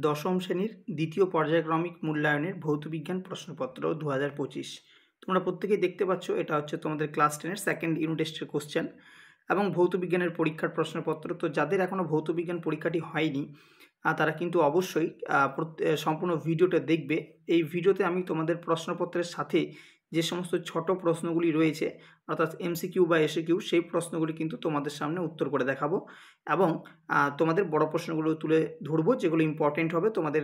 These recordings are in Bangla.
দশম শ্রেণীর দ্বিতীয় পর্যায়ক্রমিক মূল্যায়নের ভৌতবিজ্ঞান প্রশ্নপত্র 2025। তোমরা প্রত্যেকেই দেখতে পাচ্ছ এটা হচ্ছে তোমাদের ক্লাস 10-এর সেকেন্ড ইউনিট টেস্টের কোশ্চেন এবং ভৌতবিজ্ঞানের পরীক্ষার প্রশ্নপত্র। তো যাদের এখনও ভৌতবিজ্ঞান পরীক্ষাটি হয়নি তারা কিন্তু অবশ্যই সম্পূর্ণ ভিডিওটা দেখবে। এই ভিডিওতে আমি তোমাদের প্রশ্নপত্রের সাথে যে সমস্ত ছোট প্রশ্নগুলি রয়েছে অর্থাৎ এমসিকিউ বা এসিকিউ সেই প্রশ্নগুলি কিন্তু তোমাদের সামনে উত্তর করে দেখাবো এবং তোমাদের বড় প্রশ্নগুলো তুলে ধরবো যেগুলো ইম্পর্টেন্ট হবে তোমাদের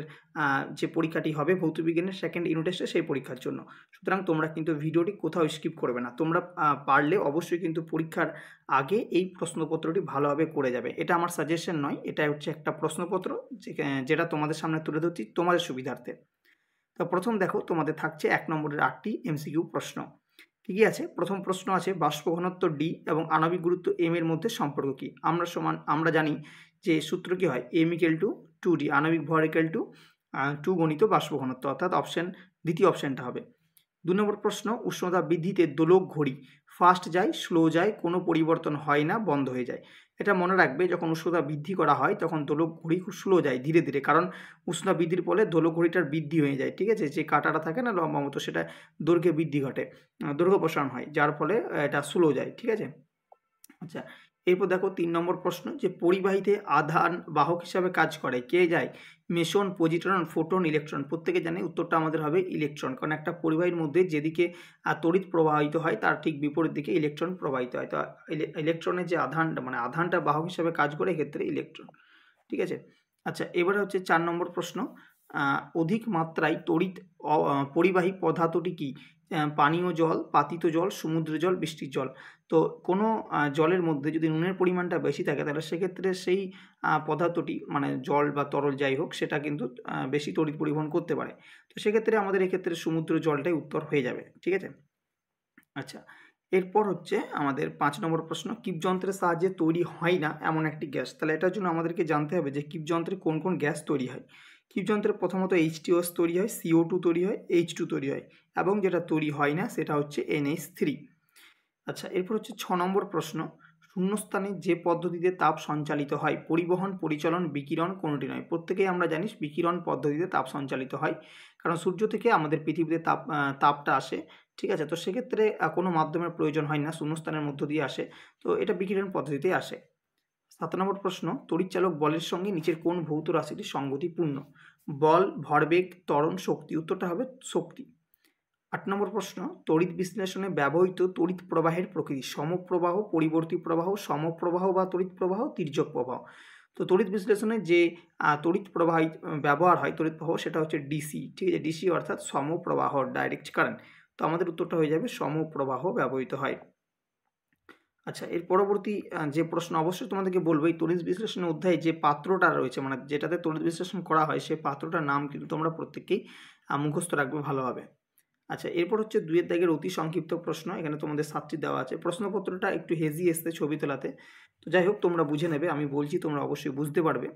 যে পরীক্ষাটি হবে ভৌতবিজ্ঞানের সেকেন্ড ইউনিট টেস্টে সেই পরীক্ষার জন্য। সুতরাং তোমরা কিন্তু ভিডিওটি কোথাও স্কিপ করবে না। তোমরা পারলে অবশ্যই কিন্তু পরীক্ষার আগে এই প্রশ্নপত্রটি ভালোভাবে করে যাবে। এটা আমার সাজেশন নয়, এটা হচ্ছে একটা প্রশ্নপত্র যেটা তোমাদের সামনে তুলে ধরছি তোমাদের সুবিধার্থে। তো প্রথম দেখো তোমাদের থাকছে 1 নম্বরের 8টি এমসিকিউ প্রশ্ন। ঠিকই আছে। প্রথম প্রশ্ন আছে বাষ্প ঘনত্ব ডি এবং আণবিক গুরুত্ব এম এর মধ্যে সম্পর্ক কি? আমরা জানি যে সূত্র কি হয় এম ইকুয়াল টু 2d, আণবিক ভর ইকুয়াল টু 2 গণিত বাষ্প ঘনত্ব, অর্থাৎ দ্বিতীয় অপশনটা হবে। 2 নম্বর প্রশ্ন উষ্ণতা বৃদ্ধিতে দোলক ঘড়ি ফাস্ট যায়, স্লো যায়, কোনো পরিবর্তন হয় না, বন্ধ হয়ে যায়। এটা মনে রাখবে, যখন উষ্ণতা বৃদ্ধি করা হয় তখন দোলক ঘড়ি খুব স্লো যায়, ধীরে ধীরে, কারণ উষ্ণতা বৃদ্ধির ফলে দোলক ঘড়িটার বৃদ্ধি হয়ে যায়। ঠিক আছে, যে কাঁটাটা থাকে না লম্বা মতো, সেটা দৈর্ঘ্যে বৃদ্ধি ঘটে, দৈর্ঘ্য প্রসারণ হয়, যার ফলে এটা স্লো যায়। ঠিক আছে। আচ্ছা, এরপর দেখো 3 নম্বর প্রশ্ন যে পরিবাহীতে আধান বাহক হিসাবে কাজ করে কে যায়? Mason, positron, photon, electron. প্রত্যেকে জানে উত্তরটা আমাদের হবে ইলেকট্রন, কারণ একটা পরিবাহীর মধ্যে যেদিকে তড়িৎ প্রবাহিত হয় তার ঠিক বিপরীত দিকে ইলেকট্রন প্রবাহিত হয়। তো ইলেকট্রনের যে আধানটা বাহক হিসাবে কাজ করে, এক্ষেত্রে ইলেকট্রন। ঠিক আছে। আচ্ছা, এবারে হচ্ছে 4 নম্বর প্রশ্ন অধিক মাত্রায় তড়িৎ পরিবাহী পদার্থটি কি? পানীয় জল, পাতিত জল, সমুদ্র জল, বৃষ্টির জল। তো কোনো জলের মধ্যে যদি নুনের পরিমাণটা বেশি থাকে তাহলে সেক্ষেত্রে সেই পদার্থটি, মানে জল বা তরল যাই হোক, সেটা কিন্তু বেশি তড়িৎ পরিবহন করতে পারে। তো সেক্ষেত্রে আমাদের এক্ষেত্রে সমুদ্র জলটাই উত্তর হয়ে যাবে। ঠিক আছে। আচ্ছা, এরপর হচ্ছে আমাদের 5 নম্বর প্রশ্ন কীপযন্ত্রের সাহায্যে তৈরি হয় না এমন একটি গ্যাস। তাহলে এটার জন্য আমাদেরকে জানতে হবে যে কীপযন্ত্রে কোন কোন গ্যাস তৈরি হয়। কীপযন্ত্রে প্রথমত H2O তৈরি হয়, CO2 তৈরি হয়, H2 তৈরি হয়, এবং যেটা তৈরি হয় না সেটা হচ্ছে NH3। আচ্ছা, এরপর হচ্ছে 6 নম্বর প্রশ্ন শূন্যস্থানে যে পদ্ধতিতে তাপ সঞ্চালিত হয়, পরিবহন, পরিচলন, বিকিরণ, কোনোটি নয়। প্রত্যেকেই আমরা জানি বিকিরণ পদ্ধতিতে তাপ সঞ্চালিত হয়, কারণ সূর্য থেকে আমাদের পৃথিবীতে তাপটা আসে। ঠিক আছে, তো সেক্ষেত্রে কোনো মাধ্যমের প্রয়োজন হয় না, শূন্যস্থানের মধ্য দিয়ে আসে, তো এটা বিকিরণ পদ্ধতিতেই আসে। 7 নম্বর প্রশ্ন তড়িৎচালক বলের সঙ্গে নিচের কোন ভৌত রাশিটি সঙ্গতিপূর্ণ? বল, ভরবেগ, ত্বরণ, শক্তি। উত্তরটা হবে শক্তি। 8 নম্বর প্রশ্ন তড়িৎ বিশ্লেষণে ব্যবহৃত তড়িৎ প্রবাহের প্রকৃতি সমপ্রবাহ, পরিবর্তী প্রবাহ, সমপ্রবাহ বা তড়িৎ প্রবাহ, তির্যক প্রবাহ। তো তড়িৎ বিশ্লেষণে যে তড়িৎ প্রবাহ ব্যবহার হয়, তড়িৎ প্রবাহ, সেটা হচ্ছে ডিসি। ঠিক আছে, ডিসি অর্থাৎ সমপ্রবাহ, ডাইরেক্ট কারেন্ট। তো আমাদের উত্তরটা হয়ে যাবে সমপ্রবাহ ব্যবহৃত হয়। আচ্ছা, এর পরবর্তী যে প্রশ্ন অবশ্যই তোমাদেরকে বলবো, এই তড়িৎ বিশ্লেষণ অধ্যায়ে যে পাত্রটা রয়েছে, মানে যেটাতে তড়িৎ বিশ্লেষণ করা হয়, সেই পাত্রটার নাম কিন্তু তোমরা প্রত্যেকেই মুখস্থ রাখবে ভালোভাবে। আচ্ছা, এরপর হচ্ছে 2 দাগের অতি সংক্ষিপ্ত প্রশ্ন। এখানে তোমাদের 7টি দেওয়া আছে। প্রশ্নপত্রটা একটু হেজি এসছে ছবি তোলাতে, তো যাই হোক তোমরা বুঝে নেবে, আমি বলছি তোমরা অবশ্যই বুঝতে পারবে।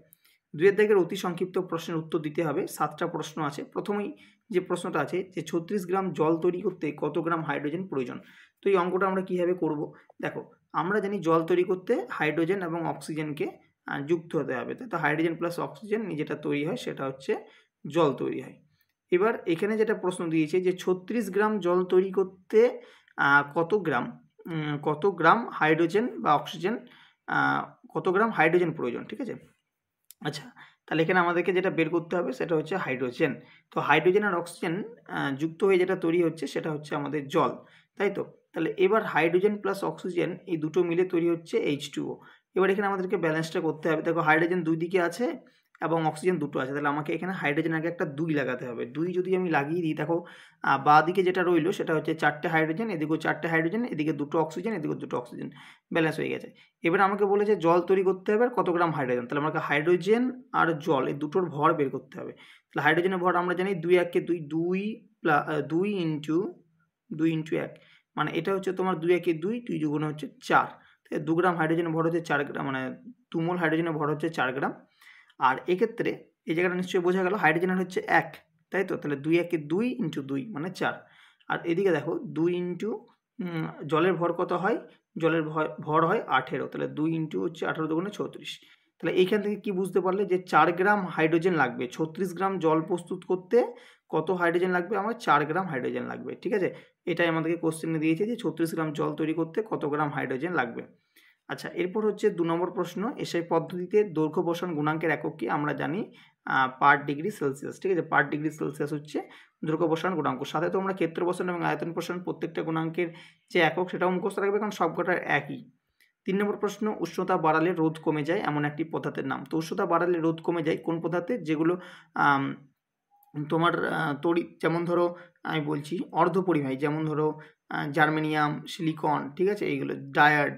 2 দাগের অতি সংক্ষিপ্ত প্রশ্নের উত্তর দিতে হবে। 7টা প্রশ্ন আছে। প্রথমেই যে প্রশ্নটা আছে যে 36 গ্রাম জল তৈরি করতে কত গ্রাম হাইড্রোজেন প্রয়োজন। তো এই অঙ্কটা আমরা কীভাবে করব? দেখো, আমরা জানি জল তৈরি করতে হাইড্রোজেন এবং অক্সিজেনকে যুক্ত হতে হবে। তো হাইড্রোজেন প্লাস অক্সিজেন যেটা তৈরি হয় সেটা হচ্ছে জল তৈরি হয়। এবার এখানে যেটা প্রশ্ন দিয়েছে যে 36 গ্রাম জল তৈরি করতে কত গ্রাম হাইড্রোজেন বা অক্সিজেন, কত গ্রাম হাইড্রোজেন প্রয়োজন। ঠিক আছে। আচ্ছা, তাহলে এখানে আমাদেরকে যেটা বের করতে হবে সেটা হচ্ছে হাইড্রোজেন। তো হাইড্রোজেন আর অক্সিজেন যুক্ত হয়ে যেটা তৈরি হচ্ছে সেটা হচ্ছে আমাদের জল, তাই তো? তাহলে এবার হাইড্রোজেন প্লাস অক্সিজেন এই দুটো মিলে তৈরি হচ্ছে H2O। এবার এখানে আমাদেরকে ব্যালেন্সটা করতে হবে। দেখো, হাইড্রোজেন দুই দিকে আছে এবং অক্সিজেন দুটো আছে, তাহলে আমাকে এখানে হাইড্রোজেন আগে একটা 2 লাগাতে হবে। 2 যদি আমি লাগিয়ে দিই, দেখো বাঁ দিকে যেটা রইলো সেটা হচ্ছে 4টে হাইড্রোজেন, এদিকেও 4টে হাইড্রোজেন, এদিকে 2টো অক্সিজেন, এদিকে 2টো অক্সিজেন, ব্যালেন্স হয়ে গেছে। এবার আমাকে বলেছে জল তৈরি করতে হবে আর কত গ্রাম হাইড্রোজেন। তাহলে আমাকে হাইড্রোজেন আর জল এই দুটোর ভর বের করতে হবে। তাহলে হাইড্রোজেনের ভর আমরা জানি 2 1 কে 2, 2 ইন্টু 1, মানে এটা হচ্ছে তোমার 2 1 কে 2, 2 দুগুণ হচ্ছে 4। 2 গ্রাম হাইড্রোজেনের ভর হচ্ছে 4 গ্রাম, মানে 2 মোল হাইড্রোজেনের ভর হচ্ছে 4 গ্রাম। আর এক্ষেত্রে এই জায়গাটা নিশ্চয়ই বোঝা গেল হাইড্রোজেনের হচ্ছে 1, তাই তো? তাহলে 2 1 কে 2 ইন্টু 2 মানে 4। আর এদিকে দেখো 2 ইন্টু জলের ভর কত হয়? জলের ভর হয় 18, তাহলে 2 ইন্টু হচ্ছে 18 দুগুণে 36। তাহলে এইখান থেকে কি বুঝতে পারলে যে 4 গ্রাম হাইড্রোজেন লাগবে, 36 গ্রাম জল প্রস্তুত করতে কত হাইড্রোজেন লাগবে, আমার 4 গ্রাম হাইড্রোজেন লাগবে। ঠিক আছে, এটাই আমাদেরকে কোশ্চেনে দিয়েছে যে 36 গ্রাম জল তৈরি করতে কত গ্রাম হাইড্রোজেন লাগবে। আচ্ছা, এরপর হচ্ছে 2 নম্বর প্রশ্ন, এসআই পদ্ধতিতে দৈর্ঘ্য বসান গুণাঙ্কের একক কি? আমরা জানি পার ডিগ্রি সেলসিয়াস। ঠিক আছে, পার ডিগ্রি সেলসিয়াস হচ্ছে দৈর্ঘ্য বসান গুণাঙ্ক। সাথে তোমরা ক্ষেত্র বসান এবং আয়তন বসান প্রত্যেকটা গুণাঙ্কের যে একক সেটাও মুখস্থ রাখবে, কারণ সবকটার একই। 3 নম্বর প্রশ্ন, উষ্ণতা বাড়ালে রোদ কমে যায় এমন একটি পদার্থের নাম। তো উষ্ণতা বাড়ালে রোদ কমে যায় কোন পদার্থের? যেগুলো তোমার তড়িৎ, যেমন ধরো আমি বলছি অর্ধপরিবাহী, যেমন ধরো জার্মেনিয়াম, সিলিকন, ঠিক আছে, এইগুলো ডায়াড,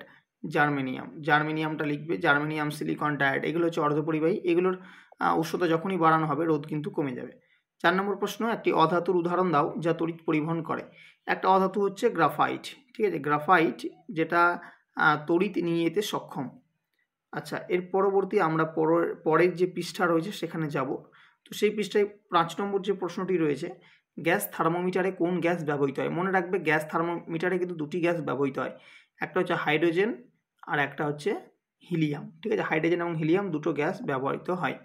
জার্মেনিয়ামটা লিখবে, জার্মেনিয়াম, সিলিকন, ডায়াড, এগুলো হচ্ছে অর্ধপরিবাহী। এগুলোর উষ্ণতা যখনই বাড়ানো হবে রোদ কিন্তু কমে যাবে। 4 নম্বর প্রশ্ন, একটি অধাতুর উদাহরণ দাও যা তড়িৎ পরিবহন করে। একটা অধাতু হচ্ছে গ্রাফাইট। ঠিক আছে, গ্রাফাইট যেটা তড়িৎ নিয়ে যেতে সক্ষম। আচ্ছা, এর পরবর্তী আমরা পরের যে পৃষ্ঠা রয়েছে সেখানে যাব। তো সেই পৃষ্ঠায় 5 নম্বর যে প্রশ্নটি রয়েছে, গ্যাস থার্মোমিটারে কোন গ্যাস ব্যবহৃত হয়? মনে রাখবে গ্যাস থার্মোমিটারে কিন্তু দুটি গ্যাস ব্যবহৃত হয়, একটা হচ্ছে হাইড্রোজেন আর একটা হচ্ছে হিলিয়াম। ঠিক আছে, হাইড্রোজেন এবং হিলিয়াম দুটো গ্যাস ব্যবহৃত হয়।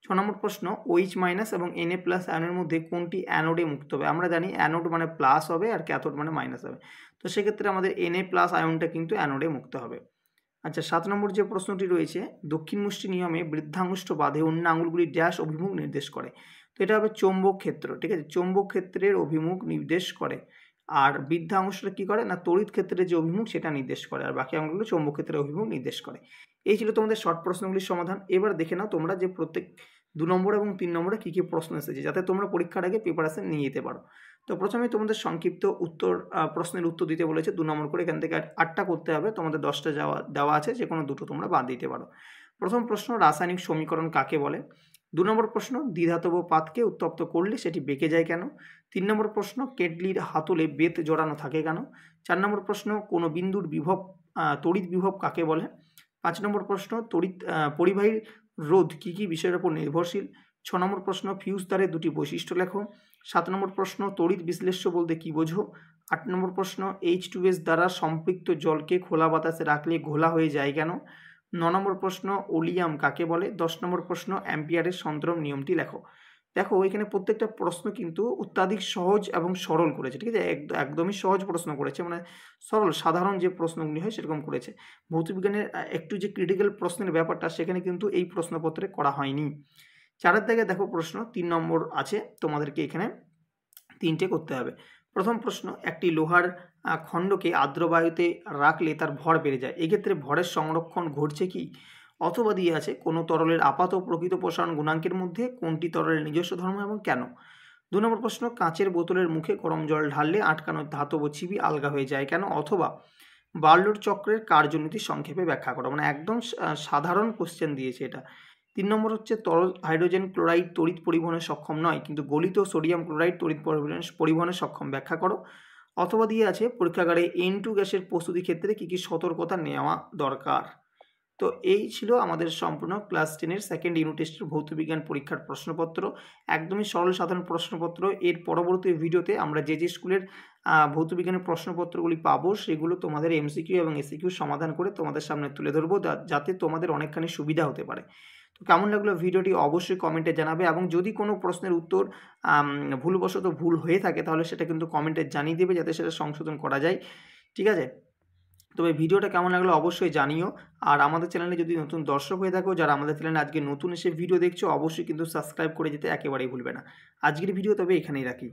6 নম্বর প্রশ্ন, OH মাইনাস এবং Na প্লাস আয়নের মধ্যে কোনটি অ্যানোডে মুক্ত হবে? আমরা জানি অ্যানোড মানে প্লাস হবে আর ক্যাথোড মানে মাইনাস হবে, তো সেক্ষেত্রে আমাদের Na প্লাস আয়নটা কিন্তু অ্যানোডে মুক্ত হবে। আচ্ছা, 7 নম্বর যে প্রশ্নটি রয়েছে, দক্ষিণ মুষ্টি নিয়মে বৃদ্ধাঙ্গুষ্ঠ বাদে অন্য আঙুলগুলি ড্যাশ অভিমুখ নির্দেশ করে। তো এটা হবে চৌম্বক ক্ষেত্র। ঠিক আছে, চৌম্বক ক্ষেত্রের অভিমুখ নির্দেশ করে। আর বৃদ্ধাঙ্গুষ্ঠটা কি করে না, তড়িৎ ক্ষেত্রের যে অভিমুখ সেটা নির্দেশ করে, আর বাকি আঙুলগুলো চৌম্বক ক্ষেত্রের অভিমুখ নির্দেশ করে। এই ছিল তোমাদের শর্ট প্রশ্নগুলির সমাধান। এবার দেখে নাও তোমরা যে প্রত্যেক 2 নম্বর এবং 3 নম্বরে কী কী প্রশ্ন এসেছে, যাতে তোমরা পরীক্ষার আগে প্রিপারেশন নিয়ে যেতে পারো। তো প্রথমে তোমাদের সংক্ষিপ্ত প্রশ্নের উত্তর দিতে বলেছে 2 নম্বর করে, এখান থেকে 8টা করতে হবে, তোমাদের 10টা দেওয়া আছে, যে কোনো দুটো তোমরা বাদ দিতে পারো। প্রথম প্রশ্ন, রাসায়নিক সমীকরণ কাকে বলে? 2 নম্বর প্রশ্ন, দ্বিধাতব পাতকে উত্তপ্ত করলে সেটি বেঁকে যায় কেন? 3 নম্বর প্রশ্ন, কেটলির হাতলে বেত জড়ানো থাকে কেন? 4 নম্বর প্রশ্ন, কোনো বিন্দুর তড়িৎ বিভব কাকে বলে? 5 নম্বর প্রশ্ন, পরিবাহীর রোধ কী কী বিষয়ের উপর নির্ভরশীল? 6 নম্বর প্রশ্ন, ফিউজ তারের দুটি বৈশিষ্ট্য লেখো। 7 নম্বর প্রশ্ন, তড়িৎ বিশ্লেষ্য বলতে কী বোঝো? 8 নম্বর প্রশ্ন, H2S দ্বারা সম্পৃক্ত জলকে খোলা বাতাসে রাখলে ঘোলা হয়ে যায় কেন? 9 নম্বর প্রশ্ন, ওলিয়াম কাকে বলে? 10 নম্বর প্রশ্ন, অ্যাম্পিয়ারের সন্তরণ নিয়মটি লেখো। দেখো এখানে প্রত্যেকটা প্রশ্ন কিন্তু অত্যাধিক সহজ এবং সরল করেছে। ঠিক আছে, একদমই সহজ প্রশ্ন করেছে, মানে সরল সাধারণ যে প্রশ্নগুলি হয় সেরকম করেছে। ভৌতবিজ্ঞানের একটু যে ক্রিটিক্যাল প্রশ্নের ব্যাপারটা সেখানে কিন্তু এই প্রশ্নপত্রে করা হয়নি। 4-এর দাগে দেখো প্রশ্ন 3 নম্বর আছে, তোমাদেরকে এখানে 3টে করতে হবে। প্রথম প্রশ্ন, একটি লোহার খণ্ডকে আর্দ্র বায়ুতে রাখলে তার ভর বেড়ে যায়, এক্ষেত্রে ভরের সংরক্ষণ ঘটছে কি? অথবা দিয়ে আছে, কোনো তরলের আপাত ও প্রকৃত প্রসারণ গুণাঙ্কের মধ্যে কোনটি তরলের নিজস্ব ধর্ম এবং কেন? 2 নম্বর প্রশ্ন, কাঁচের বোতলের মুখে গরম জল ঢাললে আটকানো ধাতব ছিবি আলগা হয়ে যায় কেন? অথবা বার্লোর চক্রের কার্যনীতি সংক্ষেপে ব্যাখ্যা করো। মানে একদম সাধারণ কোশ্চেন দিয়েছে এটা। 3 নম্বর হচ্ছে, তরল হাইড্রোজেন ক্লোরাইড তড়িৎ পরিবহনে সক্ষম নয়, কিন্তু গলিত সোডিয়াম ক্লোরাইড তড়িৎ পরিবহনে সক্ষম, ব্যাখ্যা করো। অথবা দিয়ে আছে, পরীক্ষাগারে N2 গ্যাসের প্রস্তুতি ক্ষেত্রে কী কী সতর্কতা নেওয়া দরকার। তো এই ছিল আমাদের সম্পূর্ণ ক্লাস 10-এর সেকেন্ড ইউনিট টেস্টের ভৌতবিজ্ঞান পরীক্ষার প্রশ্নপত্র। একদমই সরল সাধারণ প্রশ্নপত্র। এর পরবর্তী ভিডিওতে আমরা যে স্কুলের ভৌতবিজ্ঞানের প্রশ্নপত্রগুলি পাবো সেগুলো তোমাদের MCQ এবং SCQ সমাধান করে তোমাদের সামনে তুলে ধরবো, যাতে তোমাদের অনেকখানি সুবিধা হতে পারে। তো কেমন লাগলো ভিডিওটি অবশ্যই কমেন্টে জানাবে, এবং যদি কোনো প্রশ্নের উত্তর ভুলবশত ভুল হয়ে থাকে তাহলে সেটা কিন্তু কমেন্টে জানিয়ে দেবে, যাতে সেটা সংশোধন করা যায়। ঠিক আছে, তবে ভিডিওটা কেমন লাগলো অবশ্যই জানিও। আর আমাদের চ্যানেলে যদি নতুন দর্শক হয়ে থাকো, যারা আমাদের চ্যানেলে আজকে নতুন এসে ভিডিও দেখছো, অবশ্যই কিন্তু সাবস্ক্রাইব করে যেতে একেবারেই ভুলবে না। আজকের ভিডিও তবে এখানেই রাখি।